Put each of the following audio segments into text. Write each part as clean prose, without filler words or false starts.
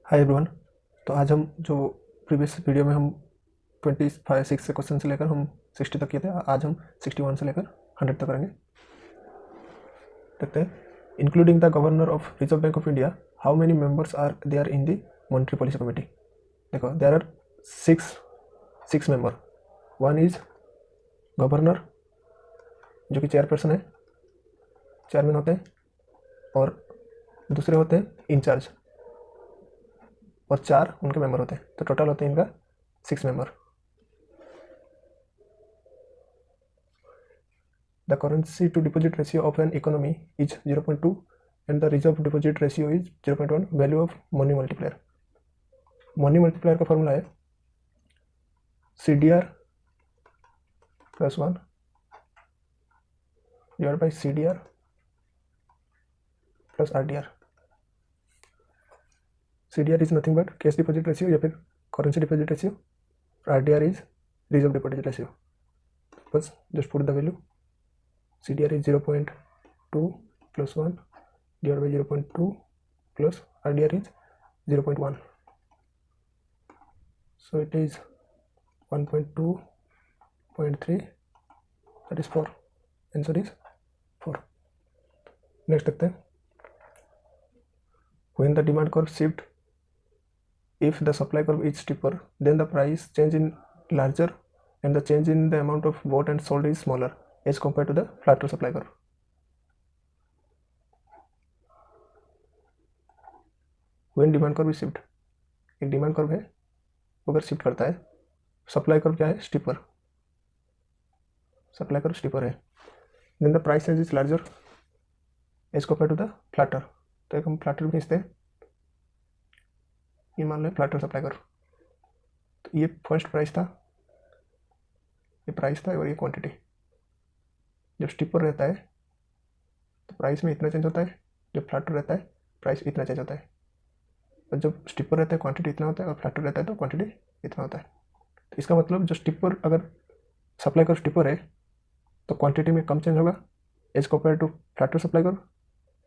Hi everyone. तो आज हम जो प्रीवियस वीडियो में हम 25 से क्वेश्चन से लेकर हम 60 तक किए थे, आज हम 61 से लेकर 100 तक करेंगे। देखते हैं। Including the governor of Reserve Bank of India, how many members are there in the monetary policy committee. देखो, there are six six member. One is governor, जो कि चेयरपर्सन है, चेयरमैन होते हैं, और दूसरे होते हैं इंचार्ज, और 4 उनके मेंबर होते हैं। तो टोटल होते हैं इनका 6 member. The currency to deposit ratio of an economy is 0.2 and the reserve deposit ratio is 0.1. Value of money multiplier. Money multiplier का फॉर्मूला है CDR plus 1 divided by CDR plus RDR. CDR is nothing but cash deposit ratio या फिर currency deposit ratio. RDR is reserve deposit ratio. बस just put the value. CDR is 0.2 plus 1 divided by 0.2 plus RDR is 0.1. So it is 1.2.3, that is 4. Answer is 4. Next देखते हैं. When the demand curve shift, if the supply curve is steeper, then the price change in larger and the change in the amount of bought and sold is smaller as compared to the flatter supply curve. When demand curve is shift, एक demand curve है, अगर shift करता है, supply curve क्या है, steeper, supply curve steeper है, then the price change is larger as compare to the flatter. तो एक हम फ्लैटर खींचते हैं, ये मान लें फ्लैटर सप्लाई कर्व। तो ये फर्स्ट प्राइस था, ये प्राइस था और ये क्वांटिटी। जब स्टीपर रहता है तो प्राइस में इतना चेंज होता है, जब फ्लैटर रहता है प्राइस इतना चेंज होता है। और जब स्टीपर रहता है क्वांटिटी इतना होता है, और फ्लैटर रहता है तो क्वांटिटी इतना होता है। तो इसका मतलब जो स्टीपर, अगर सप्लाई कर्व स्टीपर है तो क्वांटिटी में कम चेंज होगा as compare to flatter supply curve.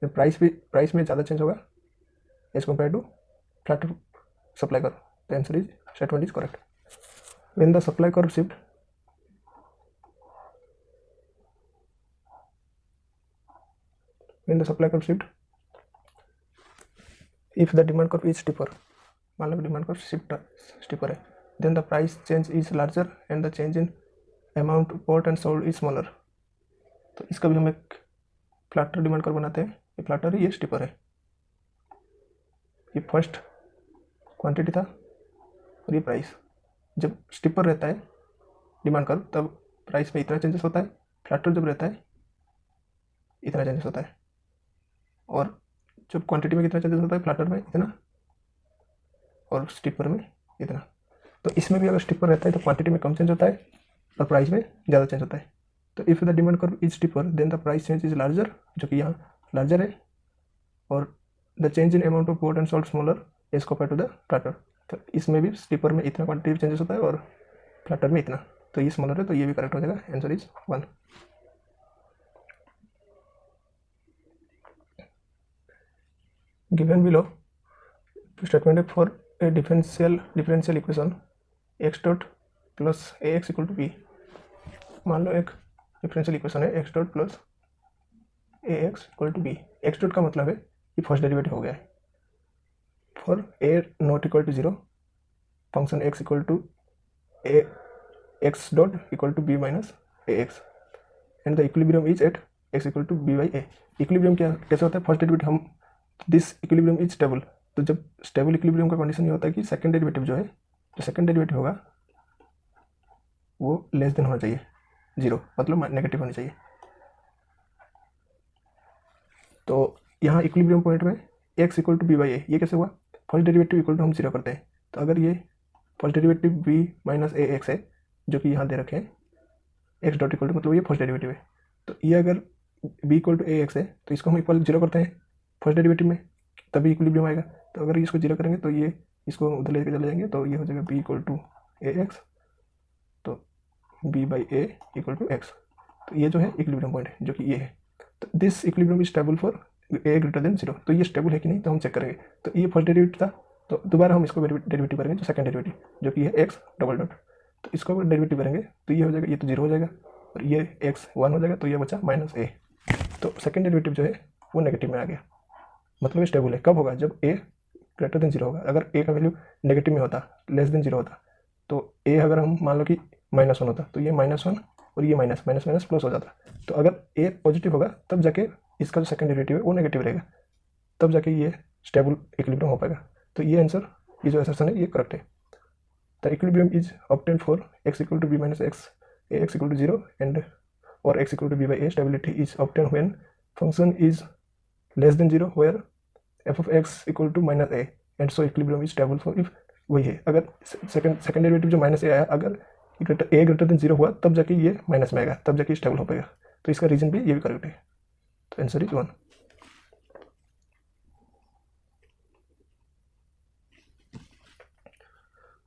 Price में ज़्यादा चेंज होगा as compare to flatter supply curve. The answer is statement is correct. When the supply curve shift, if the demand curve is steeper, मान लो demand curve steeper है, then the price change is larger and the change in amount bought and sold is smaller. तो इसका भी हम एक flatter demand curve बनाते हैं। ये फ्लैटर है, ये स्टीपर है। ये फर्स्ट क्वांटिटी था और ये प्राइस। जब स्टीपर रहता है डिमांड कर्व तब प्राइस में इतना चेंजेस होता है, फ्लैटर जब रहता है इतना चेंजेस होता है, और जब क्वांटिटी में कितना चेंजेस होता है, फ्लैटर में इतना और स्टीपर में इतना। तो इसमें भी अगर स्टीपर रहता है तो क्वांटिटी में कम चेंज होता है और प्राइस में ज़्यादा चेंज होता है। तो if the demand curve is steeper then the price change is larger, जो कि यहाँ लार्जर है, और the change in amount of bought and sold smaller as compare to the flatter. तो इसमें भी स्टीपर में इतना क्वांटिटी चेंजेस होता है और फ्लैटर में इतना, तो ये स्मॉलर है, तो ये भी करेक्ट हो जाएगा। Answer is 1। Given below statement for a differential equation x dot plus a x equal to b. मान लो एक डिफरेंशियल इक्वेशन है x dot plus a x equal to b. X dot का मतलब है कि फर्स्ट डेरिवेटिव हो गया है। For a not equal to 0, function x equal to a x dot equal to b minus a x, and the equilibrium is eight x equal to b by a. Equilibrium क्या कैसे होता है, first derivative हम this equilibrium is stable. तो जब stable equilibrium का condition ये होता है कि सेकंड डेरिवेटिव जो है, जो सेकंड डेरिवेटिव होगा वो लेस देन होना चाहिए 0, मतलब नेगेटिव होनी चाहिए। तो यहाँ इक्विलिब्रियम पॉइंट में x equal to b by a, ये कैसे हुआ, फर्स्ट डेरिवेटिव इक्वल टू हम 0 करते हैं। तो अगर ये first derivative B minus a x है, जो कि यहाँ दे रखे हैं एक्स डॉट इक्वल टू, मतलब ये फर्स्ट डेरिवेटिव है। तो ये अगर b equal to a x है तो इसको हम इक्वल 0 करते हैं फर्स्ट डेरिवेटिव में, तभी इक्विलिब्रियम आएगा। तो अगर इसको 0 करेंगे तो ये इसको उधर लेके चले जाएंगे, तो ये हो जाएगा b equal to a x, तो b by a equal to x. तो ये जो है इक्विलिब्रियम पॉइंट है, जो कि ये है। तो this equilibrium is stable for a greater than 0। तो ये स्टेबल है कि नहीं तो हम चेक करेंगे। तो ये फर्स्ट डेरिवेटिव था, तो दोबारा हम इसको डेरिवेटिव करेंगे, जो सेकंड डेरिवेटिव जो कि है एक्स डबल डॉट, तो इसको अगर डेरिवेटिव करेंगे तो ये हो जाएगा, ये तो 0 हो जाएगा और ये एक्स 1 हो जाएगा, तो ये बचा माइनस ए। तो सेकंड डेरिवेटिव जो है वो नेगेटिव में आ गया, मतलब ये स्टेबल है। कब होगा? जब ए ग्रेटर देन 0 होगा। अगर ए का वैल्यू नेगेटिव में होता, लेस देन 0 होता, तो ए अगर हम मान लो कि -1 होता, तो ये -1 और ये माइनस माइनस माइनस प्लस हो जाता। तो अगर ए पॉजिटिव होगा तब जाके इसका जो सेकंड डेरिवेटिव है वो नेगेटिव रहेगा, तब जाके ये स्टेबल इक्विलिब्रियम हो पाएगा। तो ये आंसर, ये जो असर्शन है ये करेक्ट है। The equilibrium is obtained for x = b - x, ax = 0 and or x = b by a. Stability is obtained when function is less than 0 where f of x = -a and so equilibrium is stable for if वही है। अगर second derivative जो -a आया, अगर a greater than 0 हुआ तब जाके ये माइनस में आएगा, तब जाके स्टेबल हो पाएगा। तो इसका रीजन भी ये भी करेक्ट है। तो answer is 1।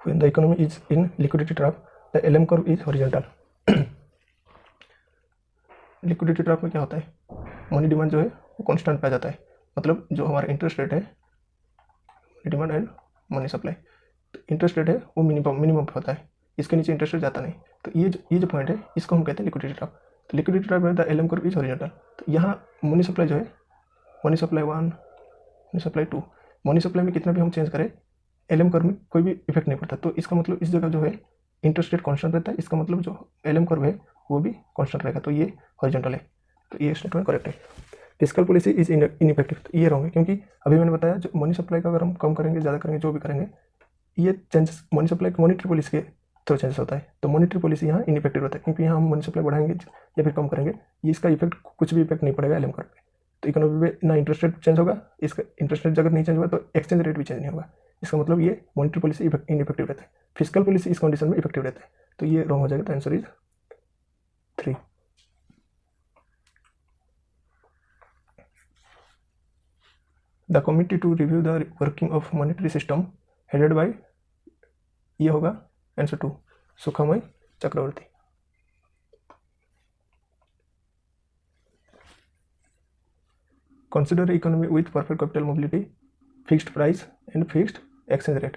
When the economy is in liquidity trap, the LM curve is horizontal. Liquidity trap में क्या होता है? मनी डिमांड जो है वो कांस्टेंट पे आ जाता है, मतलब जो हमारा इंटरेस्ट रेट है, डिमांड एंड मनी सप्लाई, तो इंटरेस्ट रेट है वो मिनिमम पे होता है, इसके नीचे इंटरेस्ट रेट जाता नहीं। तो ये जो पॉइंट है इसको हम कहते हैं लिक्विडिटी ट्रैप। तो लिक्विडिटी ट्रैप में the LM curve is horizontal. तो यहाँ मनी सप्लाई जो है, money supply 1, money supply 2, money supply में कितना भी हम चेंज करें LM कर्व में कोई भी इफेक्ट नहीं पड़ता। तो इसका मतलब इस जगह जो है इंटरेस्ट रेट कांस्टेंट रहता है, इसका मतलब जो LM कर्व है वो भी कांस्टेंट रहेगा, तो ये हॉरिजॉन्टल है। तो ये स्टेटमेंट करेक्ट है। फिस्कल पॉलिसी इज इनइफेक्टिव, तो ये रॉन्ग है, क्योंकि अभी मैंने बताया जो मनी सप्लाई का अगर हम कम करेंगे, ज़्यादा करेंगे, जो भी करेंगे, ये changes money supply monetary policy के थ्रू चेंजेस होता है। तो मॉनिटरी पॉलिसी यहाँ इनइफेक्टिव होता है, क्योंकि यहाँ हम मनी सप्लाई बढ़ाएंगे या फिर कम करेंगे, ये इसका इफेक्ट कुछ भी इफेक्ट नहीं पड़ेगा LM कर्व पे। तो इकोनॉमी में ना इंटरेस्ट रेट चेंज होगा, इसका इंटरेस्ट रेट अगर नहीं चेंज हुआ तो एक्सचेंज रेट भी चेंज नहीं होगा। इसका मतलब ये मॉनिटरी पॉलिसी इनइफेक्टिव रहता है। फिस्कल पॉलिसी इस कंडीशन में इफेक्टिव रहता है, तो ये रॉन्ग हो जाएगा। तो answer is 3। The committee to review the working of monetary system headed by, ये होगा answer 2, Sukhamoy Chakravarty. Consider economy with perfect capital mobility, fixed price and fixed exchange rate,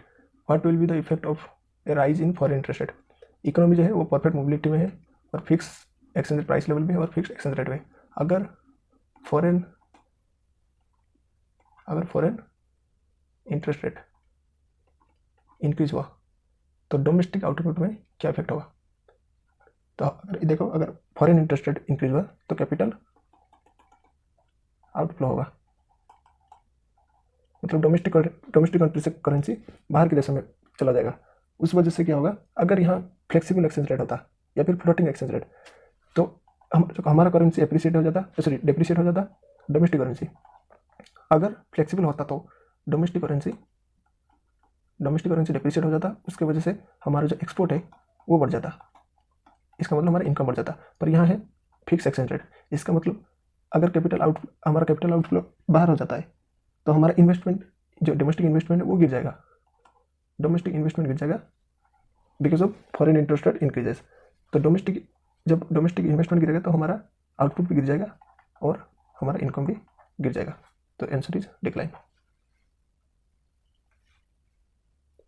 what will be the effect of a rise in foreign interest rate. Economy जो है वो perfect mobility में है और fix exchange price level में है और fix exchange rate में। अगर फॉरेन इंटरेस्ट रेट इंक्रीज हुआ तो डोमेस्टिक आउटपुट में क्या इफेक्ट होगा? तो अगर देखो, अगर फॉरेन इंटरेस्ट रेट इंक्रीज हुआ तो कैपिटल आउटफ्लो होगा, मतलब डोमेस्टिक कंट्री से करेंसी बाहर के देशों में चला जाएगा। उस वजह से क्या होगा, अगर यहाँ फ्लेक्सिबल एक्सचेंज रेट होता या फिर फ्लोटिंग एक्सचेंज रेट, तो हमारा करेंसी एप्रिशिएट हो जाता, सॉरी डिप्रिशिएट हो जाता डोमेस्टिक करेंसी। अगर फ्लेक्सिबल होता तो डोमेस्टिक करेंसी डिप्रिशिएट हो जाता, उसके वजह से हमारा जो एक्सपोर्ट है वो बढ़ जाता, इसका मतलब हमारा इनकम बढ़ जाता। पर यहाँ है फिक्स एक्सचेंज रेट, इसका मतलब अगर हमारा कैपिटल आउटफ्लो बाहर हो जाता है तो हमारा इन्वेस्टमेंट, जो डोमेस्टिक इन्वेस्टमेंट है वो गिर जाएगा, डोमेस्टिक इन्वेस्टमेंट गिर जाएगा because of foreign interest rate increases. तो जब डोमेस्टिक इन्वेस्टमेंट गिरेगा तो हमारा आउटपुट भी गिर जाएगा और हमारा इनकम भी गिर जाएगा। तो आंसर इज डिक्लाइन।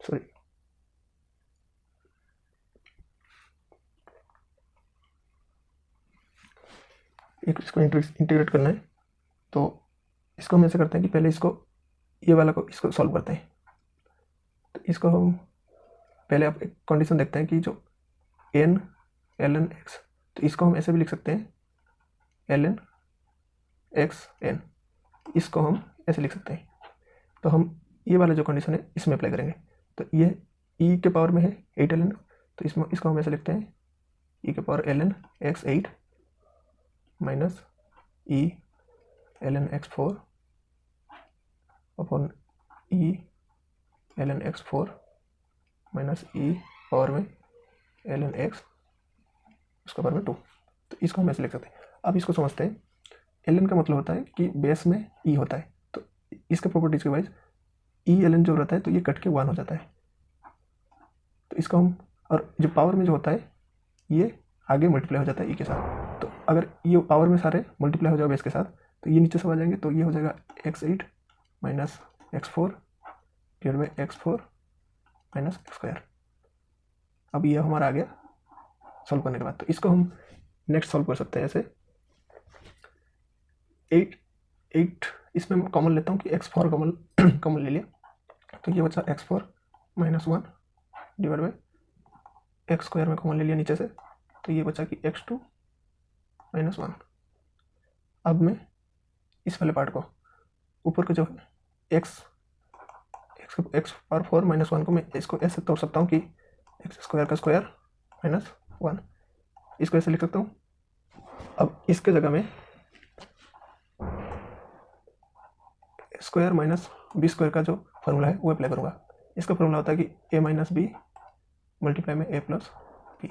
सॉरी, एक इसको इंटीग्रेट करना है, तो इसको हम ऐसे करते हैं कि पहले ये वाला को इसको सॉल्व करते हैं। तो इसको हम पहले आप एक कंडीशन देखते हैं कि जो n ln x, तो इसको हम ऐसे भी लिख सकते हैं ln x n, इसको हम ऐसे लिख सकते हैं। तो हम ये वाला जो कंडीशन है इसमें अप्लाई करेंगे। तो ये e के पावर में है 8 ln, तो इसको हम ऐसे लिखते हैं e के power ln x 8 minus e ln x 4 upon e ln x 4 minus e power में ln x उसका पावर में 2। तो इसको हम ऐसे लिख सकते हैं। अब इसको समझते हैं, ln का मतलब होता है कि बेस में e होता है, तो इसके प्रॉपर्टीज के वाइज e ln जो रहता है तो ये कट के 1 हो जाता है। तो इसको हम, और जो पावर में जो होता है ये आगे मल्टीप्लाई हो जाता है e के साथ। तो अगर ये पावर में सारे मल्टीप्लाई हो जाए बेस के साथ तो ये नीचे सब आ जाएंगे, तो ये हो जाएगा x8 minus x4 divide by x4 minus x²। अब ये हमारा आ गया सॉल्व करने के बाद। तो इसको हम नेक्स्ट सॉल्व कर सकते हैं ऐसे 8 इसमें मैं कॉमन लेता हूँ कि x4 कॉमन ले लिया, तो ये बचा x4 minus 1 divide by x² में कॉमन ले लिया नीचे से, तो ये बचा कि x2 माइनस 1। अब मैं इस वाले पार्ट को ऊपर का जो x पावर 4 माइनस 1 को मैं इसको ऐसे तोड़ सकता हूँ कि x² का स्क्वायर माइनस 1, इसको ऐसे लिख सकता हूँ। अब इसके जगह में स्क्वायर माइनस b² का जो फॉर्मूला है वो अप्लाई करूँगा। इसका फॉर्मूला होता है कि a माइनस बी मल्टीप्लाई में a प्लस बी।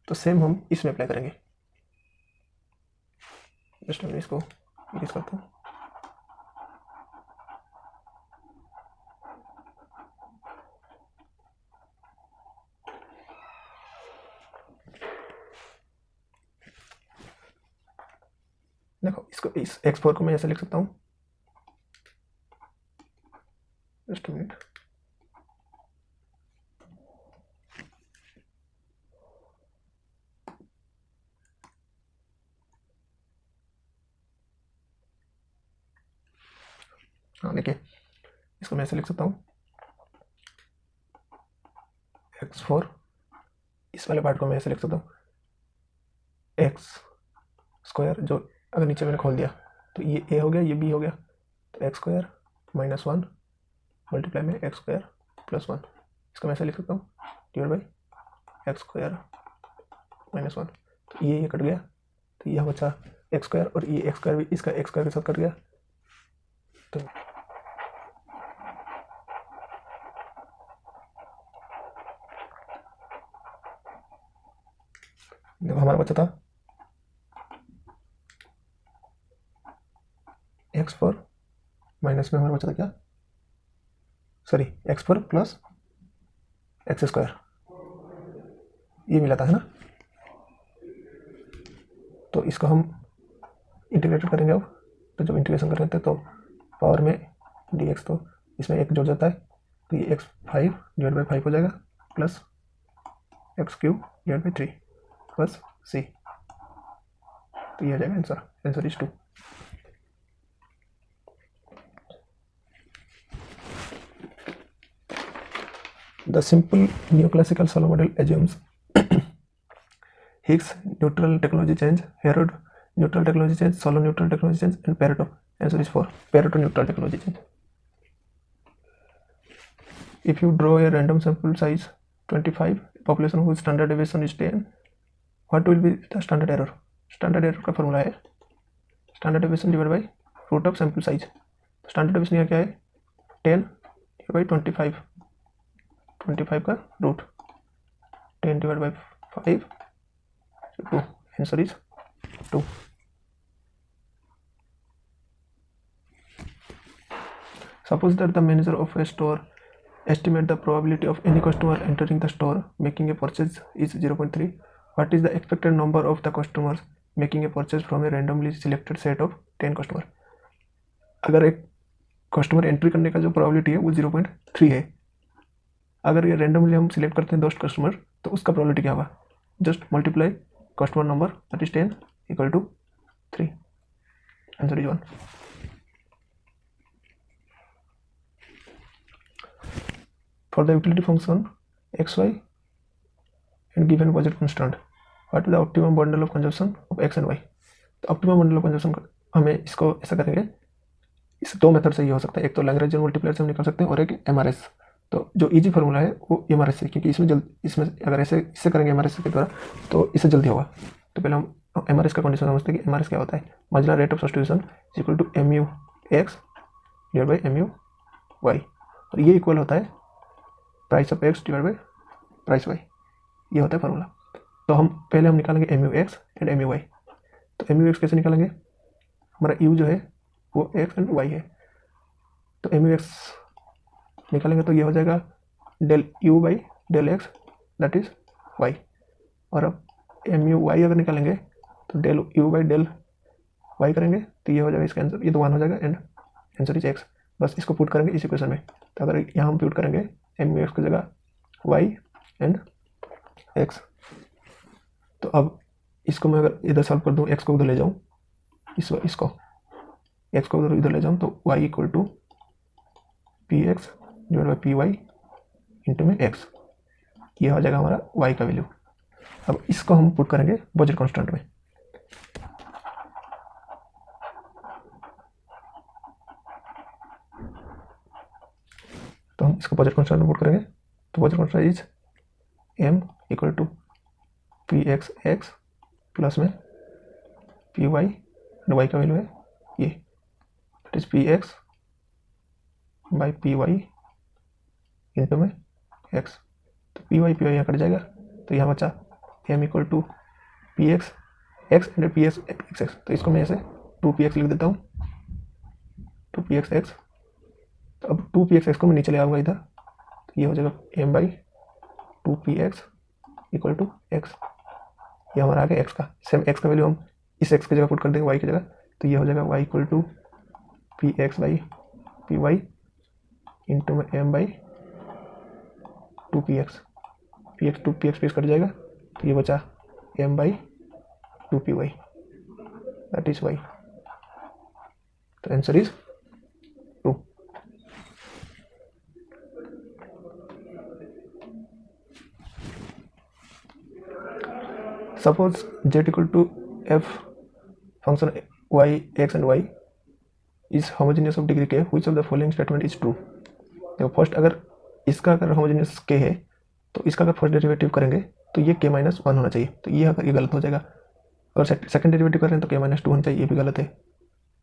तो सेम हम इसमें अप्लाई करेंगे। जस्ट मैं इसको इरेज करता हूँ। देखो इसको इस x4 को मैं ऐसे लिख सकता हूँ। जस्ट मिनट, हाँ देखिए इसको मैं ऐसे लिख सकता हूँ x4, इस वाले पार्ट को मैं ऐसे लिख सकता हूँ x² जो अगर नीचे मैंने खोल दिया तो ये a हो गया, ये b हो गया, तो x² माइनस 1 मल्टीप्लाई में x² प्लस 1, इसको मैं ऐसे लिख सकता हूँ डिवाइड बाई x² माइनस 1। तो ये कट गया, तो यह बचा x² और ये x² भी इसका x² के साथ कट गया। तो देखो हमारा बचा था x4 माइनस में हमारा बचा था क्या, सॉरी x4 प्लस x², ये मिला था है ना। तो इसको हम इंटीग्रेटेड करेंगे अब। तो जब इंटीग्रेशन कर रहे थे तो पावर में dx, तो इसमें एक जुड़ जाता है, तो ये x5 डिवाइड बाई 5 हो जाएगा plus x³ divide by 3 plus c। तो ये आ जाएगा answer is 2। The simple neoclassical Solow model assumes Higgs neutral technology change, Herod neutral technology change, Solow neutral technology change, and Pareto. Answer is 4. Pareto neutral technology change. If you draw a random sample size 25, population whose standard deviation is 10, what will be the standard error? Standard error का formula है standard division divide by root of sample size. Standard division यहाँ क्या है 10 divide by 25 का root 10 divide by 5 2, answer is 2। Suppose that the manager of a store estimate the probability of any customer entering the store making a purchase is 0.3. What is the expected number of the customers making a purchase from a randomly selected set of 10 customer? अगर एक customer entry करने का जो probability है वो 0.3 है, अगर ये रैंडमली हम सिलेक्ट करते हैं 10 कस्टमर तो उसका प्रोबेबिलिटी क्या होगा, just multiply customer number that is 10 equal to 3, answer is 1। For the utility function xy and given budget constant, what is the optimum bundle of consumption of x and y? तो optimum bundle of consumption हमें इसको ऐसा करेंगे, इस दो method से ये हो सकता है, एक तो लैग्रेंजियन मल्टीप्लायर से हम निकाल सकते हैं और एक MRS। तो जो इजी फार्मूला है वो MRS से, क्योंकि इसमें अगर ऐसे इससे करेंगे MRS के द्वारा तो इससे जल्दी होगा। तो पहले हम MRS का कंडीशन समझते हैं कि MRS क्या होता है, marginal rate of substitution is equal to MU x divide by MU y, और ये इक्वल होता है price of x divide by price y, ये होता है फार्मूला। तो हम पहले हम निकालेंगे MU x and MU y। तो MU x कैसे निकालेंगे, हमारा u जो है वो x एंड y है, तो MU x निकालेंगे तो ये हो जाएगा del u by del x that is y, और अब MU y अगर निकालेंगे तो del u by del y करेंगे तो ये हो जाएगा इसका आंसर, ये तो 1 हो जाएगा एंड आंसर इज x। बस इसको पुट करेंगे इस इक्वेशन में। तो अगर यहाँ हम पुट करेंगे एम एक्स की जगह वाई एंड एक्स, तो अब इसको मैं अगर इधर सॉल्व कर दूँ, एक्स को उधर ले जाऊँ, इसको एक्स को इधर ले जाऊँ, तो y equal to p x divide by p y into में एक्स, ये हो जाएगा हमारा y का वैल्यू। अब इसको हम पुट करेंगे बजट कांस्टेंट में। तो हम इसको बजट कांस्टेंट में पुट करेंगे, तो budget constant is m equal to p x x plus में पी वाई एंड वाई का वैल्यू है ये, that is p x by p y into में एक्स। तो पी वाई यहाँ कट जाएगा, तो यहाँ बचा m equal to p x x and p x x x, तो इसको मैं ऐसे 2px लिख देता हूँ, 2px एक्स। तो अब 2px एक्स को मैं नीचे ले आऊँगा इधर, तो ये हो जाएगा m by 2px equal to x. ये हमारा आ गया एक्स का, सेम एक्स का वैल्यू हम इस एक्स की जगह पुट कर देंगे वाई की जगह, तो ये हो जाएगा y equal to p x by p y into में m by 2px, p x cut जाएगा, तो ये बचा m by 2py, that is y. तो answer is 2। Suppose z equal to f function y x and y is homogeneous of degree k, which of the following statement is true? देखो first अगर इसका अगर homogeneous k है, तो इसका अगर first derivative करेंगे तो ये k माइनस 1 होना चाहिए, तो ये अगर ये गलत हो जाएगा। और सेकंड डेरिवेटिव कर रहे हैं तो k माइनस 2 होना चाहिए, ये भी गलत है।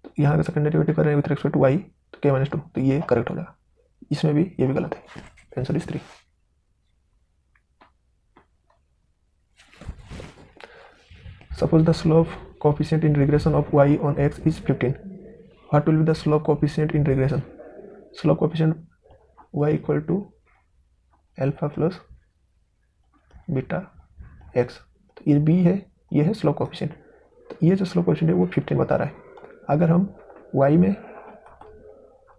तो यहाँ अगर सेकंड डेरिवेटिव कर रहे हैं विथ रिस्पेक्ट टू y तो k माइनस 2, तो ये करेक्ट हो जाएगा। इसमें भी ये भी गलत है, answer is 3। Suppose the slope coefficient in regression of y on x is 15. What will be the slope coefficient in regression? Slope coefficient y equal to alpha plus beta x। तो ये b है, ये है slope coefficient. तो ये जो slope coefficient है वो 15 बता रहा है। अगर हम y में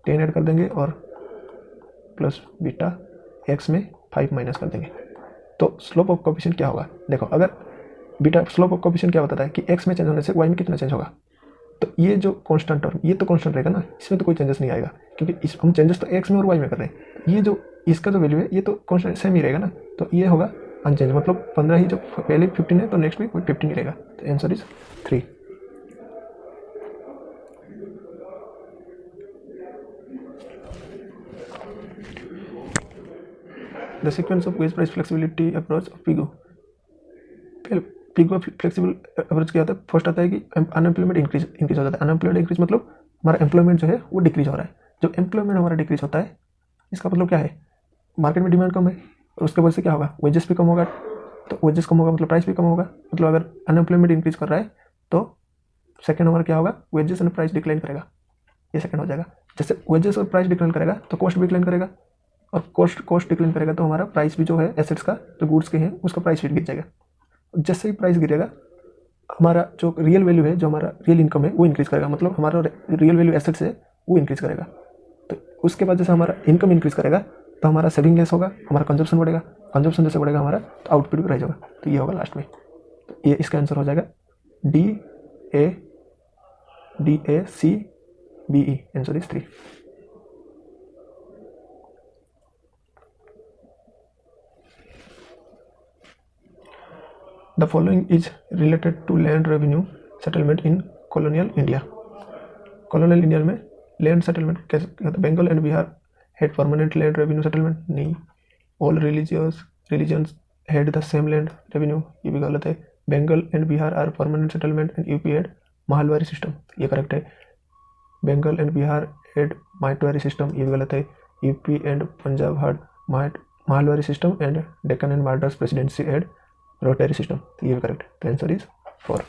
10 ऐड कर देंगे और प्लस बीटा x में 5 माइनस कर देंगे, तो स्लोप ऑफ कोफिशिएंट क्या होगा? देखो अगर बीटा स्लोप ऑफ कोफिशिएंट क्या बताता है कि x में चेंज होने से y में कितना चेंज होगा, तो ये जो कांस्टेंट टर्म ये तो कांस्टेंट रहेगा ना, इसमें तो कोई चेंजेस नहीं आएगा, क्योंकि इस हम चेंजेस तो x में और y में कर रहे हैं। ये जो इसका जो वैल्यू है ये तो कांस्टेंट सेम ही रहेगा ना, तो ये होगा अनचेंज, मतलब 15 ही, जो पहले 15 है तो नेक्स्ट भी कोई 15 ही रहेगा। तो answer is 3। The sequence of ways price flexibility approach of Pigou. Pigou flexible approach क्या होता है? फर्स्ट आता है कि अनएम्प्लॉयमेंट इंक्रीज हो जाता है। अनएम्प्लॉयमेंट इंक्रीज मतलब हमारा एम्प्लॉयमेंट जो है वो डिक्रीज हो रहा है। जब एम्प्लॉयमेंट हमारा डिक्रीज होता है इसका मतलब क्या है? मार्केट में डिमांड कम है और उसके वजह से क्या होगा? वेजेस भी कम होगा, तो वेजेस कम होगा मतलब प्राइस भी कम होगा। मतलब अगर अनएम्प्लॉयमेंट इंक्रीज कर रहा है तो सेकंड हमारा क्या होगा? वेजेस एंड प्राइस डिक्लाइन करेगा, ये सेकंड हो जाएगा। जैसे वेजेस और प्राइस डिक्लाइन करेगा तो कॉस्ट भी डिक्लाइन करेगा, और कॉस्ट डिक्लाइन करेगा तो हमारा प्राइस भी जो है एसेट्स का, जो गुड्स के हैं उसका प्राइस भी गिर जाएगा। जैसे ही प्राइस गिरेगा हमारा जो रियल वैल्यू है, जो हमारा रियल इनकम है वो इंक्रीज करेगा, मतलब हमारा रियल वैल्यू एसेट्स है वो इंक्रीज करेगा। तो उसके बाद जैसे हमारा इनकम इंक्रीज करेगा तो हमारा सेविंग लेस होगा, हमारा कंजप्शन बढ़ेगा, कंजप्शन जैसे बढ़ेगा हमारा तो आउटपुट भी रह जाएगा। तो ये होगा लास्ट में, तो ये इसका आंसर हो जाएगा DACBE। Answer is 3। The following is related to land revenue settlement in colonial India. Colonial India में land settlement कैसे होता है? Bengal and Bihar had permanent land revenue settlement? नहीं। All religions had the same land revenue? ये भी गलत है। Bengal and Bihar are permanent settlement and UP had Mahalwari system, ये करेक्ट है। बंगाल एंड बिहार had माइटवारी सिस्टम, ये भी गलत है। UP and Punjab had Mahalwari system and Deccan and Madras presidency had रोटरी सिस्टम, तो ये भी करेक्ट है। तो answer is 4।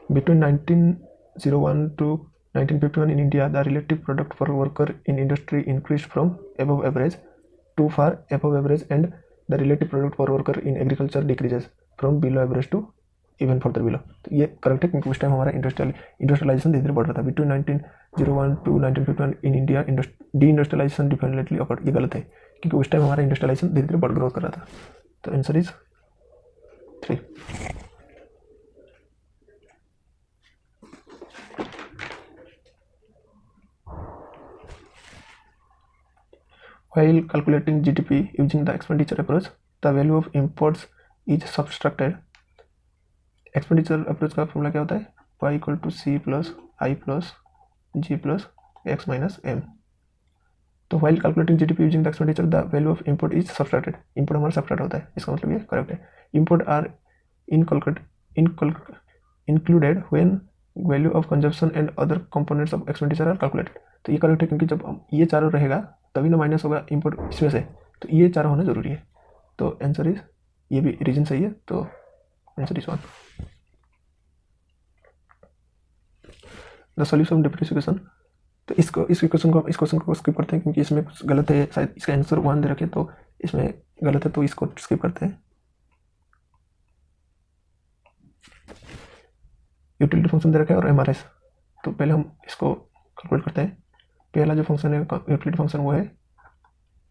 Between 1901 to 1951 in India, the relative product per worker in industry increased from above average to far above average, and the relative product per worker in agriculture decreases from below average to even further below. तो ये correct है क्योंकि उस time हमारा industrialisation धीरे धीरे बढ़ रहा था। Between 1901 to 1951 in India deindustrialisation definitely occurred. ये गलत है क्योंकि उस टाइम हमारा इंडस्ट्रियलाइजेशन धीरे धीरे बढ़ ग्रोथ कर रहा था। तो answer is 3। While calculating GDP using the expenditure approach, the value of imports is subtracted. Expenditure approach का फॉर्मूला क्या होता है? y equal to C plus I plus G plus X minus M. तो while calculating GDP using the expenditure the value of import is subtracted. Import हमारा subtract होता है, इसका मतलब ये करेक्ट है। Import are included when value of consumption and other components of expenditure are calculated। तो ये करेक्ट है क्योंकि जब ये चारों रहेगा तभी ना माइनस होगा इंपोर्ट इसमें से, तो ये चारों होना जरूरी है। तो आंसर इज, ये भी रीजन सही है, तो answer is 1। The solution of differentiation. तो इस क्वेश्चन को स्किप करते हैं क्योंकि इसमें कुछ गलत है, शायद इसका आंसर 1 दे रखे तो इसमें गलत है, तो इसको स्किप करते हैं। यूटिलिटी फंक्शन दे रखा है और एमआरएस। तो पहले हम इसको कैलकुलेट करते हैं। पहला जो फंक्शन है यूटिलिटी फंक्शन वो है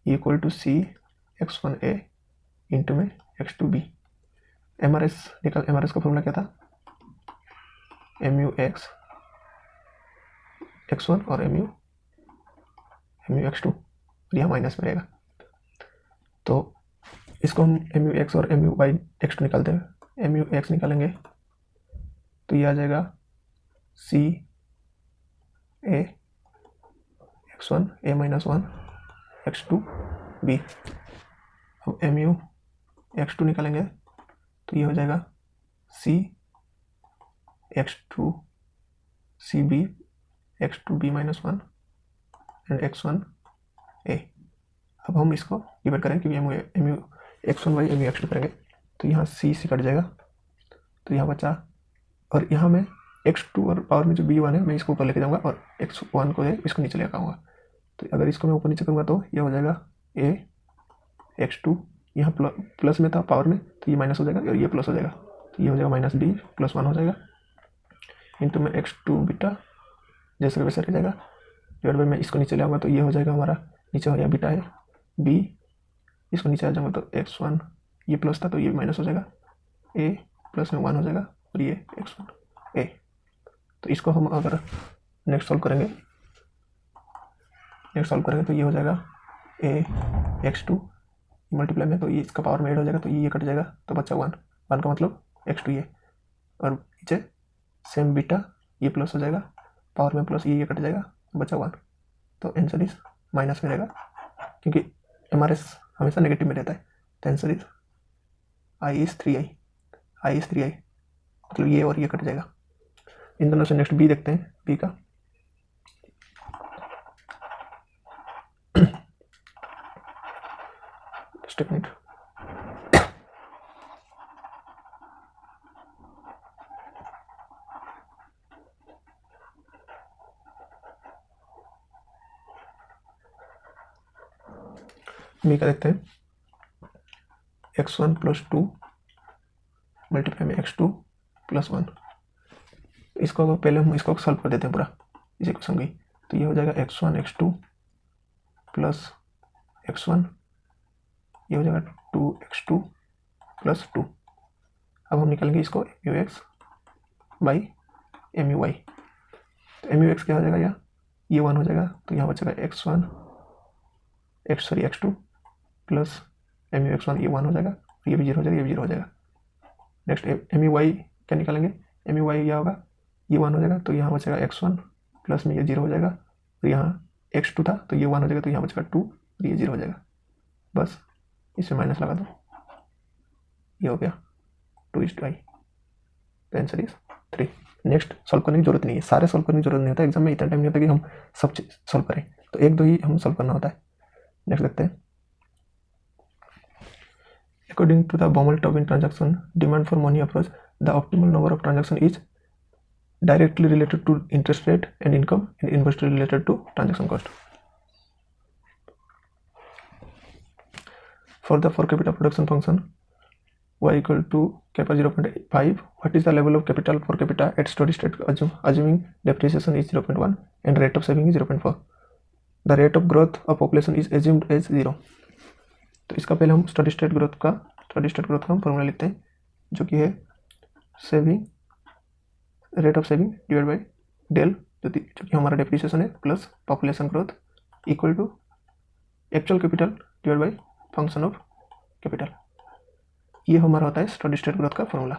equal to C x1a into में x2b। एमआरएस का फॉर्मूला क्या था? mu x1 और mu x2, और यहाँ माइनस में रहेगा। तो इसको हम mu x और mu by x2 निकालते हैं। mu x निकालेंगे तो ये आ जाएगा c a x1 a minus 1 x2 b। अब mu x2 निकालेंगे तो ये हो जाएगा c x2 c b x2b minus 1 and x1 a। अब हम इसको डिवाइड करें क्योंकि mu x1 by mu x2 करेंगे तो यहाँ c कट जाएगा, तो यहाँ बचा, और यहाँ में x2 और पावर में जो b1 है मैं इसको ऊपर लेके जाऊँगा और x1 को इसको नीचे लेकर आऊँगा। तो अगर इसको मैं ऊपर नीचे करूँगा तो ये हो जाएगा a x2, यहाँ प्लस में था पावर में तो ये माइनस हो जाएगा और ये प्लस हो जाएगा, तो ये हो जाएगा माइनस b प्लस 1 हो जाएगा इंटू में x2 बीटा जैसे वैसे रह जाएगा। डिवाइड बाई मैं इसको नीचे ले आऊँगा तो ये हो जाएगा हमारा, नीचे हो जाएगा बीटा है b, इसको नीचे आ जाऊँगा तो x1 ये प्लस था तो ये माइनस हो जाएगा, a प्लस में 1 हो जाएगा और ये x1 a। तो इसको हम अगर नेक्स्ट सॉल्व करेंगे तो ये हो जाएगा a x2 मल्टीप्लाई में, तो ये इसका पावर में ऐड हो जाएगा तो ये कट जाएगा तो बचा 1 का मतलब x2 ये, और नीचे सेम बीटा ये प्लस हो जाएगा, पावर में प्लस ये कट जाएगा बचा 1। तो आंसर इज माइनस में रहेगा क्योंकि एमआरएस हमेशा नेगेटिव में रहता है। तो answer is i is 3i, मतलब ये और ये कट जाएगा। इन दोनों से नेक्स्ट बी देखते हैं। बी का जस्ट एक मिनट, बी का देखते हैं। x1 प्लस 2 मल्टीप्लाई में x2 प्लस 1। इसको पहले हम इसको सॉल्व कर देते हैं पूरा इस इक्वेशन की, तो ये हो जाएगा x1 x2 प्लस x1, ये हो जाएगा 2x2 प्लस 2। अब हम निकालेंगे इसको mu(x) बाई mu(y). तो mu(x) क्या हो जाएगा, ये 1 हो जाएगा तो यहाँ बचेगा x2 प्लस mu(x1) ये 1 हो जाएगा, ये भी 0 हो जाएगा, ये भी 0 हो जाएगा। नेक्स्ट mu(y) क्या निकालेंगे? mu(y) क्या होगा, ये 1 हो जाएगा तो यहाँ बचेगा x1 प्लस में ये 0 हो जाएगा, और यहाँ x2 था तो ये 1 हो जाएगा तो यहाँ बचेगा 2 और ये 0 हो जाएगा। बस इसमें माइनस लगा दो, ये हो गया 2:i। तो आंसर इज 3। नेक्स्ट सॉल्व करने की जरूरत नहीं है, सारे सॉल्व करने की जरूरत नहीं होता, एग्जाम में इतना टाइम नहीं होता कि हम सब चीज सॉल्व करें, तो 1-2 ही हम सॉल्व करना होता है। नेक्स्ट देखते हैं। According to the Baumol-Tobin transaction demand for money approach, the optimal number of transactions is directly related to interest rate and income and inversely related to transaction cost. For the per capita production function y equal to Kappa 0.5. What is the level of capital for capita at steady state assuming depreciation is 0.1 and rate of saving is 0.4? The rate of growth of population is assumed as 0. तो इसका पहले हम study state growth का हम formula लिखते हैं, जो कि है saving rate of saving divide by del, जो कि हमारा डेप्रिसिएशन है, plus population growth equal to actual capital divide by function of capital. ये हमारा होता है स्टडी स्टेट ग्रोथ का फॉर्मूला।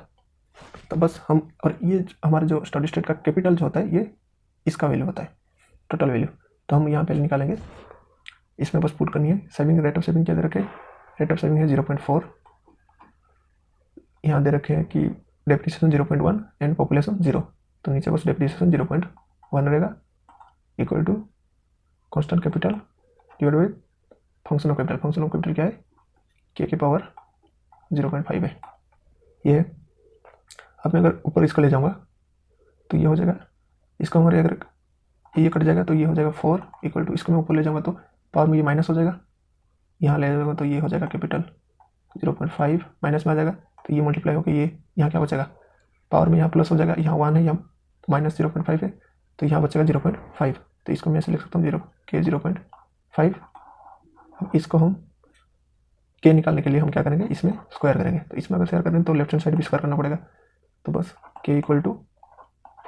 तो बस हम, और ये हमारा जो स्टडी स्टेट का कैपिटल जो होता है ये इसका वैल्यू होता है, टोटल वैल्यू। तो हम यहाँ पहले निकालेंगे, इसमें बस पुट करनी है। सेविंग रेट ऑफ सेविंग क्या दे रखे, रेट ऑफ सेविंग है 0.4, यहाँ दे रखे हैं कि डेप्रिसिएशन 0.1 एंड पॉपुलेशन 0, तो नीचे बस डेप्रिसिएशन 0.1 रहेगा equal to constant capital divide by function of capital. Function of capital क्या है, के की पावर 0.5 है ये है। अब मैं अगर ऊपर इसको ले जाऊँगा तो ये हो जाएगा, इसका हमारे अगर ये कट जाएगा तो ये हो जाएगा 4 इक्वल टू, इसको मैं ऊपर ले जाऊँगा तो पावर में ये माइनस हो जाएगा, यहाँ ले जाऊँगा तो ये हो जाएगा कैपिटल 0.5 माइनस में आ जाएगा, तो ये मल्टीप्लाई होकर ये यहाँ क्या बचेगा, पावर में यहाँ प्लस हो जाएगा, यहाँ 1 है, यहाँ माइनस 0.5 है, तो यहाँ बचेगा 0.5। तो इसको मैं ऐसे लिख सकता हूँ 0.5। अब इसको हम के निकालने के लिए हम क्या करेंगे, इसमें स्क्वायर करेंगे। तो इसमें अगर स्क्वायर करेंगे तो लेफ्ट हैंड साइड भी स्क्वायर करना पड़ेगा, तो बस k equal to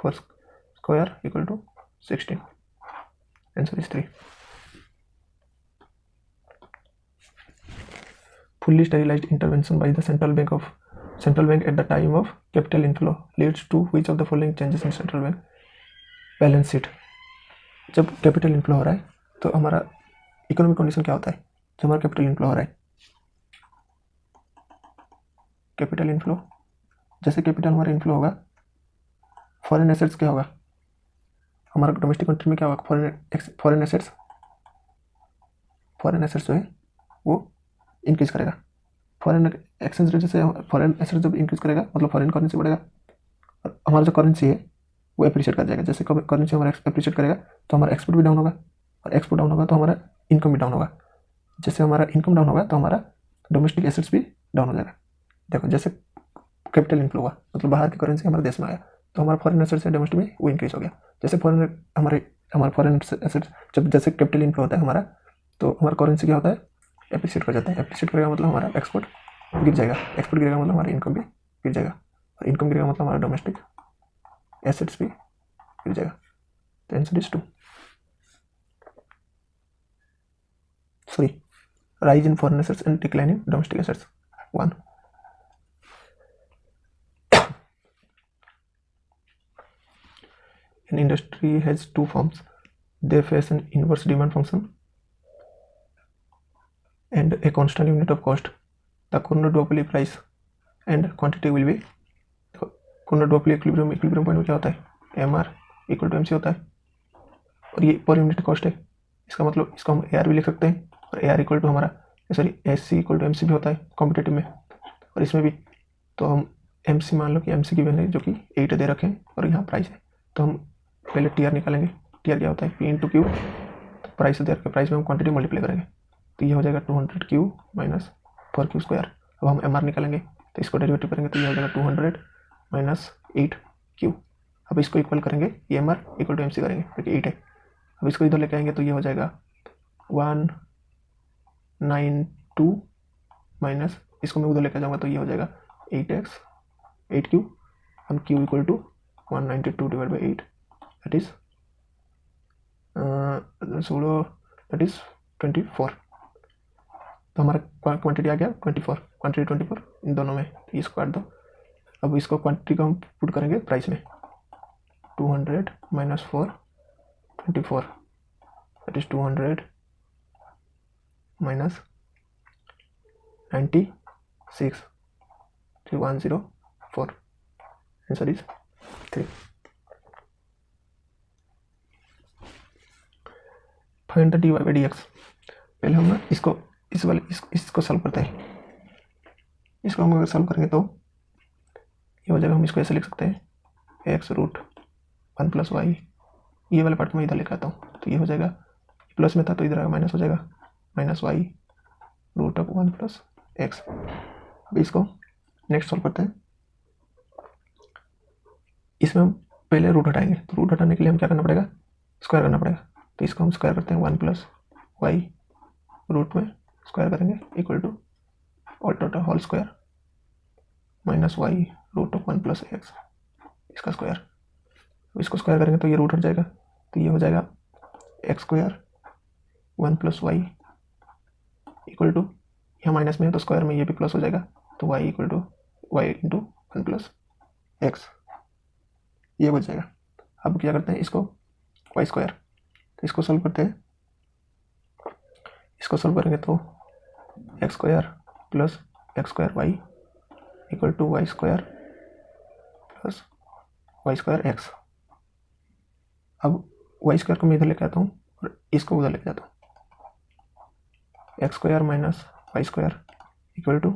4 square equal to 16। Answer is 3। Fully sterilized intervention by the central bank at the time of capital inflow leads to which of the following changes in central bank balance sheet. जब capital inflow हो रहा है तो हमारा economic condition क्या होता है, जब हमारा कैपिटल इनफ्लो हो रहा है, कैपिटल इनफ्लो, जैसे कैपिटल हमारा इनफ्लो होगा, फॉरेन एसेट्स क्या होगा, हमारा डोमेस्टिक कंट्री में क्या होगा, फॉरेन एसेट्स जो है वो इंक्रीज करेगा। फॉरेन एक्सचेंज रेट जैसे फॉरेन एसेट जब इंक्रीज करेगा मतलब फॉरेन करेंसी बढ़ेगा, और हमारा जो करेंसी है वो एप्रिशिएट कर जाएगा। जैसे करेंसी हमारा एप्रिशिएट करेगा तो हमारा एक्सपोर्ट भी डाउन होगा, और एक्सपोर्ट डाउन होगा तो हमारा इनकम भी डाउन होगा। जैसे हमारा इनकम डाउन होगा तो हमारा डोमेस्टिक एसेट्स भी डाउन हो जाएगा। देखो जैसे कैपिटल इनफ्लो हुआ मतलब बाहर की करेंसी हमारे देश में आया तो हमारा फॉरेन एसेट्स है डोमेस्टिक में वो इंक्रीज हो गया। जैसे हमारे फॉरेन एसेट्स जब जैसे कैपिटल इनफ्लो होता है हमारा, तो हमारा करेंसी क्या होता है, एप्रिशिएट कर जाता है। एप्रिशिएट करेगा मतलब हमारा एक्सपोर्ट गिर जाएगा, एक्सपोर्ट गिरेगा मतलब हमारा इनकम भी गिर जाएगा, और इनकम गिरेगा मतलब हमारा डोमेस्टिक एसेट्स भी गिर जाएगा। तो answer is 2। Sorry, rise in foreign assets and decline in domestic assets 1। An industry has two forms. They face an inverse demand function and a constant unit of cost. The Cournot duopoly price and quantity will be, Cournot duopoly equilibrium point में क्या होता है, MR equal to MC होता है, और ये per unit cost है। इसका मतलब इसको हम AR भी लिख सकते हैं, और AR इक्वल टू हमारा SC इक्वल टू MC भी होता है कॉम्पिटेटिव में, और इसमें भी। तो हम MC मान लो कि MC की वैल्यू जो कि 8 दे रखे हैं और यहाँ प्राइस है, तो हम पहले TR निकालेंगे। TR क्या होता है, P इंटू क्यू, तो प्राइस दे रखे, प्राइस में हम क्वांटिटी मल्टीप्लाई करेंगे, तो ये हो जाएगा 200 क्यू माइनस 4 क्यू स्क्वायर। अब हम MR निकालेंगे तो इसको डेरिवेटिव करेंगे तो ये हो जाएगा 200 माइनस 8 क्यू। अब इसको इक्वल करेंगे, ये MR इक्वल टू MC करेंगे क्योंकि 8 है। अब इसको इधर लेके आएंगे तो ये हो जाएगा 192 माइनस, इसको मैं उधर लेकर जाऊँगा तो ये हो जाएगा 8x 8 क्यू, हम q equal to 192 divide by 8 that is 24। तो हमारा क्वांटिटी आ गया 24, क्वांटिटी 24 इन दोनों में, तो इसको काट दो। अब इसको क्वांटिटी को हम पुट करेंगे प्राइस में, 200 minus 4 24 that is 200 minus 96 3104। Answer is 3। Find the dy by dx। पहले हम ना इसको इसको सॉल्व करते हैं। इसको हम अगर सॉल्व करेंगे तो ये हो जाएगा, हम इसको ऐसे लिख सकते हैं x रूट 1 प्लस वाई, ये वाले पार्ट में इधर लिख आता हूँ, तो ये हो जाएगा प्लस में था तो इधर आएगा माइनस हो जाएगा, minus y root of 1 plus x. अब इसको नेक्स्ट सॉल्व करते हैं, इसमें हम पहले रूट हटाएंगे, तो रूट हटाने के लिए हम क्या करना पड़ेगा, स्क्वायर करना पड़ेगा। तो इसको हम स्क्वायर करते हैं, 1 + y रूट में स्क्वायर करेंगे equal to all total whole square minus y root of 1 + x इसका स्क्वायर। इसको स्क्वायर करेंगे तो ये रूट हट जाएगा, तो ये हो जाएगा x² 1 + y इक्वल टू, यहाँ माइनस में है तो स्क्वायर में ये भी प्लस हो जाएगा, तो y equal to y into 1 + x ये बच जाएगा। अब क्या करते हैं, इसको y², तो इसको सॉल्व करते हैं। इसको सॉल्व करेंगे तो x² + x² y equal to y² + y² x। अब y² को मैं इधर लेके आता हूँ और इसको उधर लेके जाता हूँ, x² - y² equal to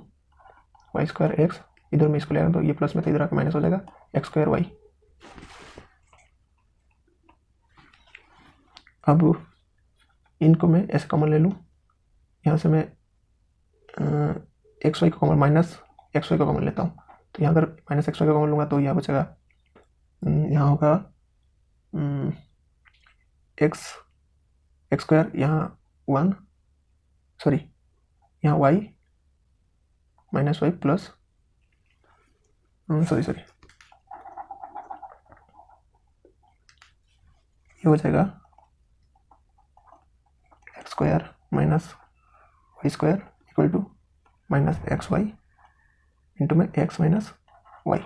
y² x। इधर में इसको ले आया तो ये प्लस में था, इधर आकर माइनस हो जाएगा x² y। अब इनको मैं ऐसे कॉमन ले लूँ, यहाँ से मैं xy को कॉमन माइनस xy को कॉमन लेता हूँ, तो यहाँ अगर माइनस xy को कॉमन लूँगा तो यहाँ बचेगा, यहाँ होगा x² यहाँ 1 सॉरी यहाँ y minus y plus sorry ये हो जाएगा x² - y² equal to minus xy into में x माइनस y।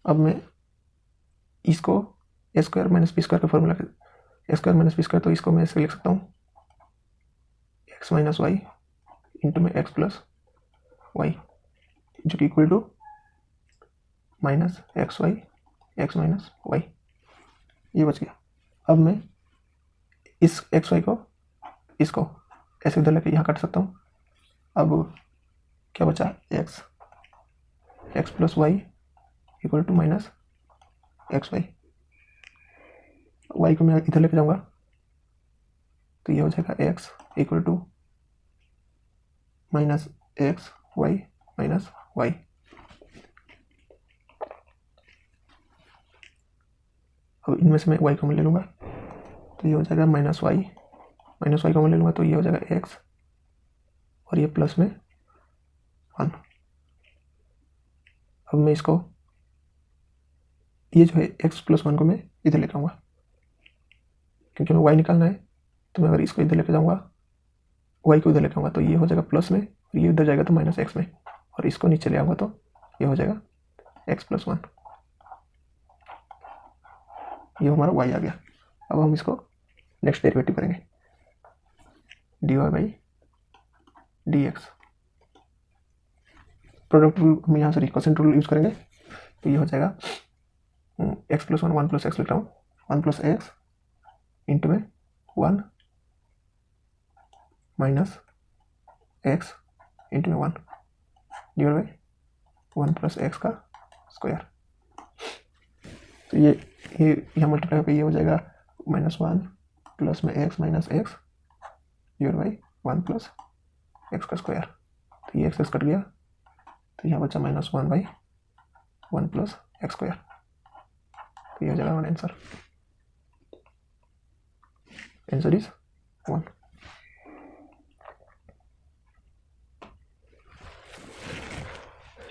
अब मैं इसको a² - b² का फॉर्मूला, a² - b², तो इसको मैं ऐसे लिख सकता हूँ x माइनस y इंटू में x प्लस y जो कि equal to minus xy x minus y ये बच गया। अब मैं इस xy को इसको ऐसे इधर लेके यहाँ काट सकता हूँ। अब क्या बचा, x plus y equal to minus xy। y को मैं इधर लेके जाऊँगा तो ये हो जाएगा x equal to minus x y minus y। अब इनमें से मैं y कॉमन ले लूँगा तो ये हो जाएगा माइनस y कॉमन ले लूँगा तो ये हो जाएगा x और ये प्लस में 1। अब मैं इसको, ये जो है x + 1 को मैं इधर लेकर आऊँगा क्योंकि हमें y निकालना है, तो मैं अगर इसको इधर लेकर जाऊँगा y को इधर लेकर आऊँगा तो ये हो जाएगा प्लस में, ये इधर जाएगा तो माइनस x में, और इसको नीचे ले आऊँगा तो ये हो जाएगा x + 1। ये हमारा y आ गया। अब हम इसको नेक्स्ट डेरिवेटिव करेंगे, dy/dx। प्रोडक्ट रूल हम यहाँ से रिकॉसेंट रूल यूज करेंगे, तो ये हो जाएगा x + 1 1 + x लिख रहा हूँ, 1 + x इंटू में 1 माइनस x इंटू में 1 डिवाइड बाई 1 + x का स्क्वायर। तो ये यहाँ मल्टीप्लाई होकर ये हो जाएगा -1 प्लस में x minus x divide by 1 + x का स्क्वायर। तो ये x कट गया तो यहाँ बचा -1/1 + x स्क्वायर। तो ये हो जाएगा हमारा आंसर। Answer is 1।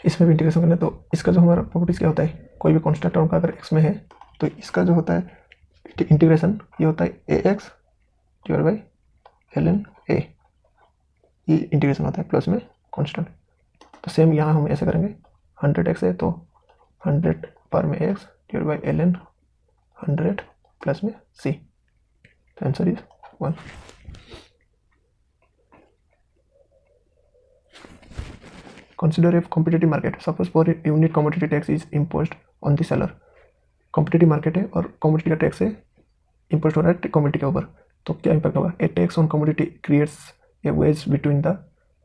इसमें भी इंटीग्रेशन करना है तो इसका जो हमारा प्रॉपर्टीज क्या होता है, कोई भी कांस्टेंट टर्म का अगर x में है तो इसका जो होता है इंटीग्रेशन ये होता है ax divide by ln a, ये इंटीग्रेशन होता है प्लस में कांस्टेंट। तो सेम यहाँ हम ऐसे करेंगे, 100x है तो 100 पर में x divide by ln 100 plus में c। तो answer is 1। Consider a competitive market. Suppose for a unit commodity tax is imposed on the seller. Competitive market है और कमोडिटी का टैक्स है इम्पोज हो रहा है कमोडिटी के ऊपर, तो क्या इम्पैक्ट होगा, a tax on commodity creates a wedge between the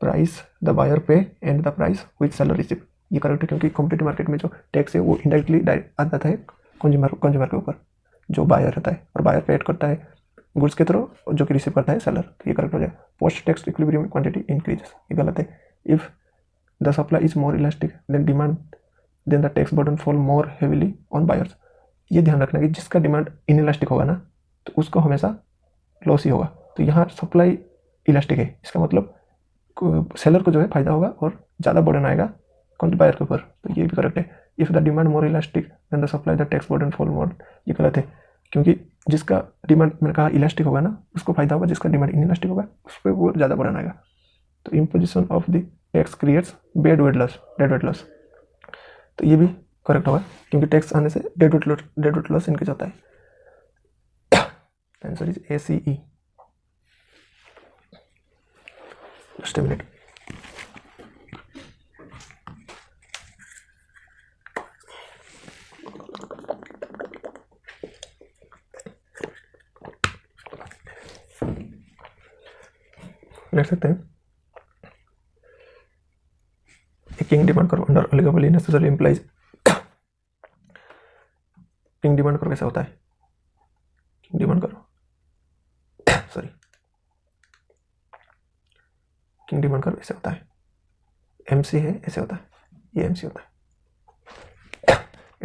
price the buyer pay and the price which seller receive. ये करेक्ट है क्योंकि कॉम्पिटिटिव मार्केट में जो टैक्स है वो इनडायरेक्टली आ जाता है कंज्यूमर के ऊपर जो बायर रहता है, और बायर पे एड करता है गुड्स के थ्रू जो कि रिसीव करता है सेलर। तो ये करेक्ट हो जाएगा। Post tax equilibrium quantity increases, ये गलत है। If the supply is more elastic than demand then the tax burden fall more heavily on buyers. ये ध्यान रखना कि जिसका डिमांड इनइलास्टिक होगा ना तो उसको हमेशा लॉस ही होगा। तो यहाँ सप्लाई इलास्टिक है, इसका मतलब सेलर को जो है फायदा होगा और ज़्यादा बर्डन आएगा कौन बायर के ऊपर। तो ये भी करेक्ट है। If the demand more elastic then the supply the tax burden fall more, ये गलत है, क्योंकि जिसका डिमांड मैंने कहा इलास्टिक होगा ना उसको फायदा होगा, जिसका डिमांड इनइलास्टिक होगा उस पर वो ज़्यादा बर्डन आएगा। तो imposition of the tax creates dead weight loss, तो ये भी करेक्ट होगा क्योंकि टैक्स आने से डेड वेट लॉस इनके जाता है। Answer is ACE। Just a minute. देख सकते हैं किंग डिमांड करो under eligible necessary implies. King demand करो कैसा होता है? किंग डिमांड करो सॉरी किंग डिमांड करो ऐसे होता है, MC है ऐसे होता है, ये MC होता है।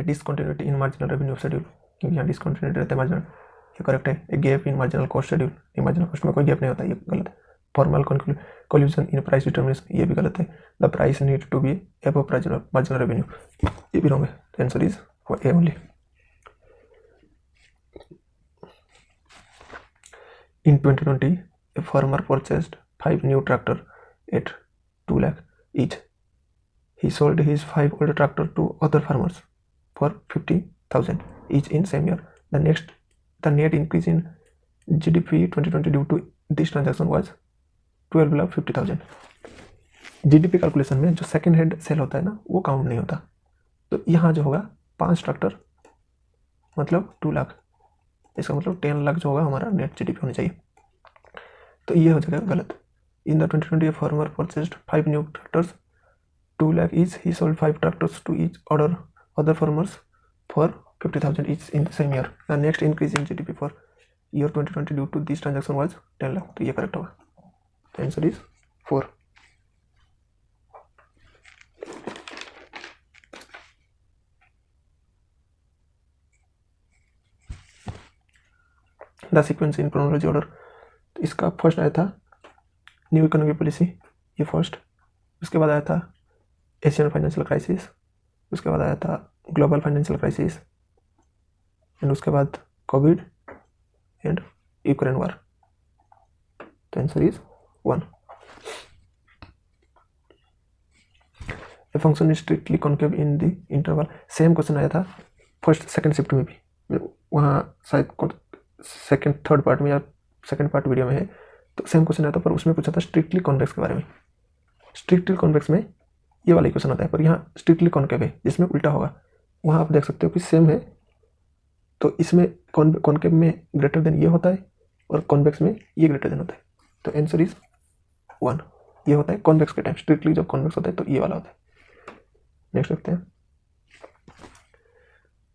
Discontinuity in marginal revenue schedule, क्योंकि यहाँ डिसकंटिन्यूटी रहता है मार्जिनल, ये करेक्ट है। A gap in marginal cost schedule, ये मार्जिनल कॉस्ट में कोई गैप नहीं होता, ये गलत है। Formal collusion in price determination, ये भी गलत है। The price need to be above marginal revenue, ये भी रॉन्ग है। The answer is a only. In 2020, a farmer purchased 5 new tractors at 2 lakh each. He sold his 5 old tractors to other farmers for 50,000 each in same year. The net increase in GDP 2020 due to this transaction was 12 lakh 50,000. GDP calculation में जो second hand cell होता है ना वो count नहीं होता। तो यहाँ जो होगा 5 ट्रैक्टर मतलब 2 लाख, इसका मतलब 10 लाख जो होगा हमारा नेट GDP होनी चाहिए। तो ये हो जाएगा गलत। In the 2020 farmer purchased 5 new tractors 2 lakh each, he sold 5 tractors to each other farmers for 50,000 each in the same year. The next increase in GDP for year 2020 due to this transaction was 10 lakh. तो ये correct होगा। The answer is 4। The sequence in chronology order, तो इसका first आया था new economic policy, ये first. उसके बाद आया था एशियन फाइनेंशियल क्राइसिस, उसके बाद आया था ग्लोबल फाइनेंशियल क्राइसिस, एंड उसके बाद कोविड एंड यूक्रेन वार। तो answer is 1। A function is strictly concave in the interval, same question आया था फर्स्ट सेकंड शिफ्ट में भी, वहाँ शायद सेकंड थर्ड पार्ट में या सेकंड पार्ट वीडियो में है, तो सेम क्वेश्चन आया था, पर उसमें पूछा था स्ट्रिक्टली कॉन्वेक्स के बारे में। स्ट्रिक्टली कॉन्वेक्स में ये वाला क्वेश्चन आता है, पर यहाँ स्ट्रिक्टली कॉन्केव है जिसमें उल्टा होगा। वहाँ आप देख सकते हो कि सेम है, तो इसमें कॉन्केव में ग्रेटर देन ये होता है और कॉन्वेक्स में ये ग्रेटर देन होता है। तो आंसर इज 1। ये होता है कॉन्वेक्स के टाइम, स्ट्रिक्टली जब कॉन्वेक्स होता है तो ये वाला होता है। नेक्स्ट देखते हैं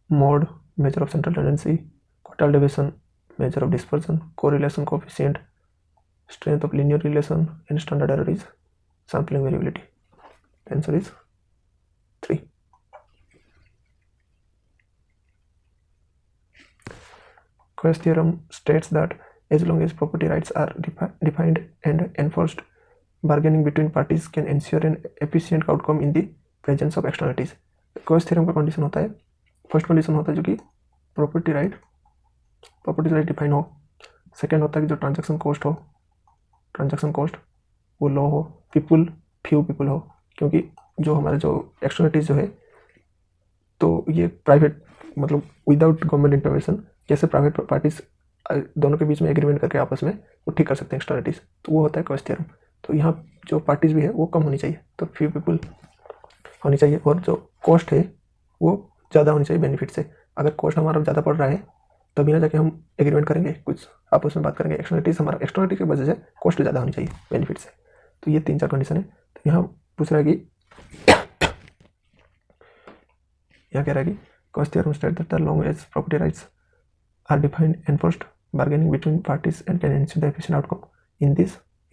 mode, measure of central tendency, quartile deviation, measure of dispersion, correlation coefficient, strength of linear relation, and standard error is sampling variability. The answer is 3. Quest theorem states that as long as property rights are defined and enforced, bargaining between parties can ensure an efficient outcome in the presence of externalities. Quest theorem का condition होता है, first condition होता है जो कि property right define हो। Second होता है कि जो ट्रांजैक्शन कॉस्ट वो लो हो, फ्यू पीपल हो, क्योंकि जो हमारे जो एक्सटर्नलिटीज जो है तो ये प्राइवेट मतलब विदाउट गवर्नमेंट इंटरवेंशन, कैसे प्राइवेट पार्टीज दोनों के बीच में एग्रीमेंट करके आपस में वो ठीक कर सकते हैं एक्सटर्नलिटीज, तो वो होता है क्वेस्ट थ्योरम। तो यहाँ जो पार्टीज भी है वो कम होनी चाहिए, तो फ्यू पीपल होनी चाहिए, और जो कॉस्ट है वो ज़्यादा होनी चाहिए बेनिफिट से। अगर कॉस्ट हमारा ज़्यादा पड़ रहा है तभी ना जाके हम एग्रीमेंट करेंगे, कुछ आपस में बात करेंगे। एक्सटर्नलिटी की वजह से कॉस्ट ज़्यादा होनी चाहिए बेनिफिट से। तो ये 3-4 कंडीशन है। तो यहाँ पूछ रहा है कि यहाँ कह रहा है कि Coase theorem state that the long as property rights are defined enforced bargaining between parties and can ensure the efficient outcome in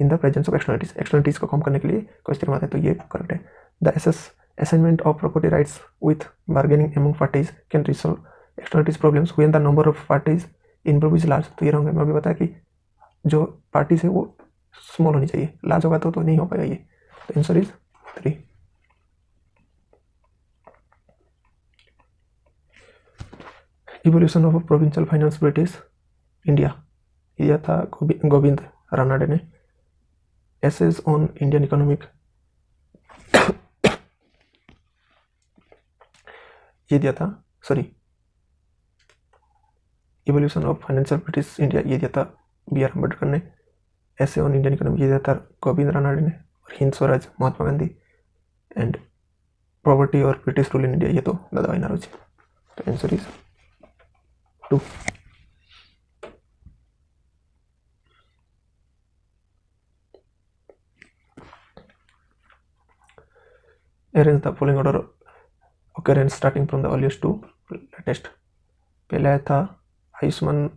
the presence of externalities को कम करने के लिए क्वेस्ट थ्योरम आता है। तो ये करेक्ट है। The Assignment of property rights with bargaining among parties can resolve externalities problems when the number of parties involved is large. तो ये रॉन्ग है, मैं अभी बताया कि जो पार्टीज है वो स्मॉल होनी चाहिए, लार्ज होगा तो नहीं हो पाएगा ये। तो answer is 3। Evolution of provincial finance British India, यह था गोविंद रानाडे ने। एसेज ऑन इंडियन इकोनॉमिक, ये दिया था, sorry, evolution of financial British India ये दिया था B.R. अम्बेडकर ने। ऐसे ऑन इंडियन इकोनॉमी ये दिया था गोविंद रानाडे ने। और हिंद स्वराज महात्मा गांधी। एंड प्रॉपर्टी और ब्रिटिश रूल इन इंडिया ये तो दादाभाई नौरोजी। तो answer is 2। Arrange the following order occurrence starting from the earliest to latest. पहले आया था आयुष्मान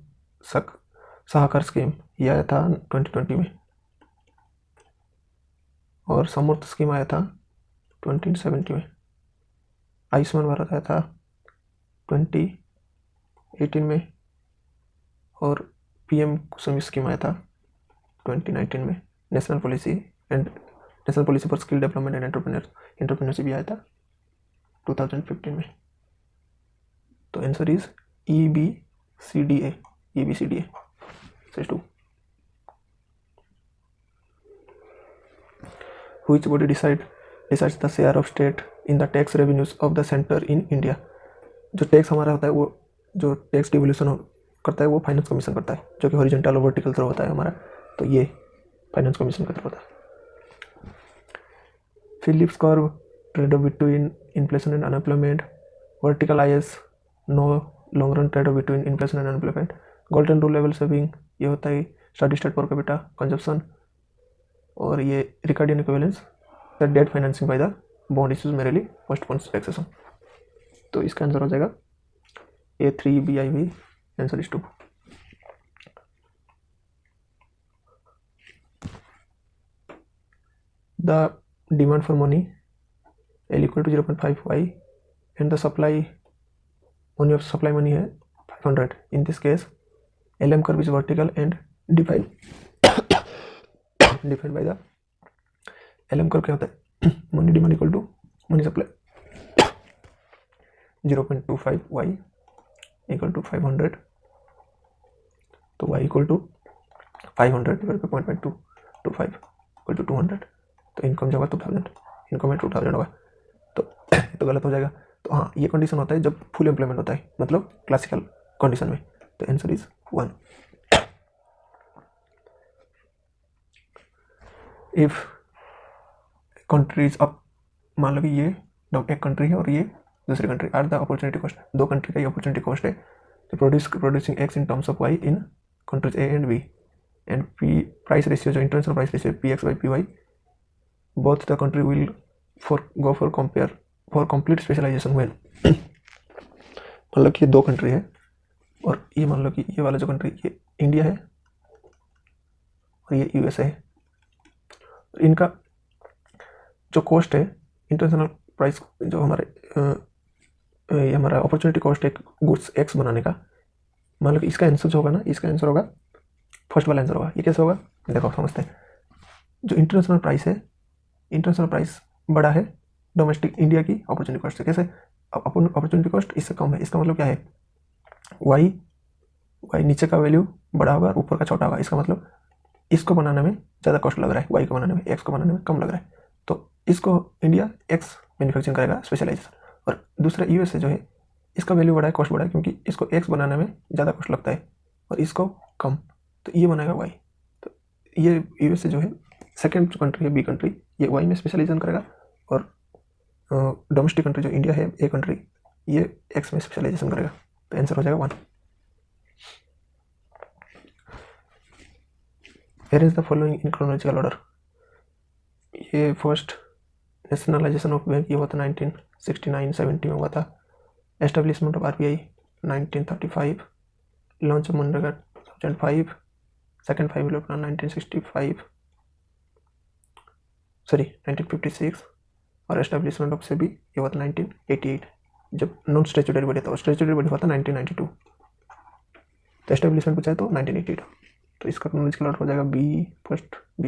सहकार स्कीम, ये आया था 2020 में। और समर्थ स्कीम आया था 2017 में। आयुष्मान भारत आया था 2018 में। और PM कुसुम स्कीम आया था 2019 में। National policy for skill development and entrepreneurship भी आया था 2015 में। तो answer is EBCDA। Says 2. Which body decides the share of state in the tax revenues of the center in India? जो टैक्स हमारा होता है वो, जो टैक्स डिवोल्यूशन करता है वो फाइनेंस कमीशन करता है, जो कि हॉरिजॉन्टल और वर्टिकल थ्रो होता है हमारा। तो ये फाइनेंस कमीशन का थ्रो होता है। Phillips curve, trade off between inflation and unemployment. Vertical IS, no long run trade off between inflation and unemployment. Golden rule level saving, ये होता है steady state per capita consumption. और ये Ricardian equivalence, the debt financing by the bond issues merely postpones taxation. तो इसका answer हो जाएगा A3BIV। Answer is 2। The demand for money L equal to 0.5y and the supply money है 500. In this case LM curve is vertical and defined by the LM curve क्या होता है, money demand equal to money supply 0.25y equal to 500। तो y equal to 500 divide by 0.525 equal to 200। तो income जब 2000, income में 2000 होगा। तो गलत हो जाएगा। तो हाँ, ये कंडीशन होता है जब फुल एम्प्लॉयमेंट होता है, मतलब क्लासिकल कंडीशन में। तो answer is 1। If countries up, मान लो कि ये एक कंट्री है और ये दूसरी country, are the opportunity cost, दो कंट्री का ये अपॉर्चुनिटी कॉस्ट है। तो producing x in terms of y in countries A and B and P price ratio, जो international price ratio PX/PY, both the country will go for complete specialization when मान लो कि ये दो country है और ये मान लो कि ये वाला जो कंट्री ये इंडिया है और ये USA है। इनका जो कॉस्ट है इंटरनेशनल प्राइस, जो ये हमारा अपॉर्चुनिटी कॉस्ट है गुड्स X बनाने का, मान लो कि इसका आंसर जो होगा ना, इसका आंसर होगा फर्स्ट वाला आंसर होगा। ये कैसे होगा देखो, समझते हैं। जो इंटरनेशनल प्राइस है, इंटरनेशनल प्राइस बड़ा है डोमेस्टिक इंडिया की अपॉर्चुनिटी कॉस्ट से। कैसे? अपॉर्चुनिटी कॉस्ट इससे कम है, इसका मतलब क्या है, वाई नीचे का वैल्यू बड़ा होगा, ऊपर का छोटा होगा। इसका मतलब इसको बनाने में ज़्यादा कॉस्ट लग रहा है, वाई को बनाने में, एक्स को बनाने में कम लग रहा है। तो इसको इंडिया एक्स मैन्युफैक्चरिंग करेगा, स्पेशलाइजेशन। और दूसरा USA जो है, इसका वैल्यू बड़ा है, कॉस्ट बड़ा है, क्योंकि इसको एक्स बनाने में ज़्यादा कॉस्ट लगता है और इसको कम, तो ये बनाएगा वाई। तो ये USA जो है सेकेंड कंट्री है, B कंट्री, ये वाई में स्पेशलाइजेशन करेगा। और डोमेस्टिक कंट्री जो इंडिया है, A कंट्री, ये एक्स में स्पेशलाइजेशन करेगा। तो आंसर हो जाएगा 1। Arrange the following in chronological order. ये फर्स्ट नेशनलाइजेशन ऑफ बैंक ये हुआ था 1969-70 में हुआ था। Establishment of RBI 1935, launch of MNREGA 2005, second 5 plan 1956, और एस्टेब्लिशमेंट ऑफ सेबी ये हुआ था 1988, जब नॉन स्टैट्यूटरी बॉडी था, और स्टैट्यूटरी बॉडी हुआ था 1992। तो एस्टेब्लिशमेंट पूछा है तो 1988। तो इसका नॉलेज कलर हो जाएगा बी फर्स्ट, बी।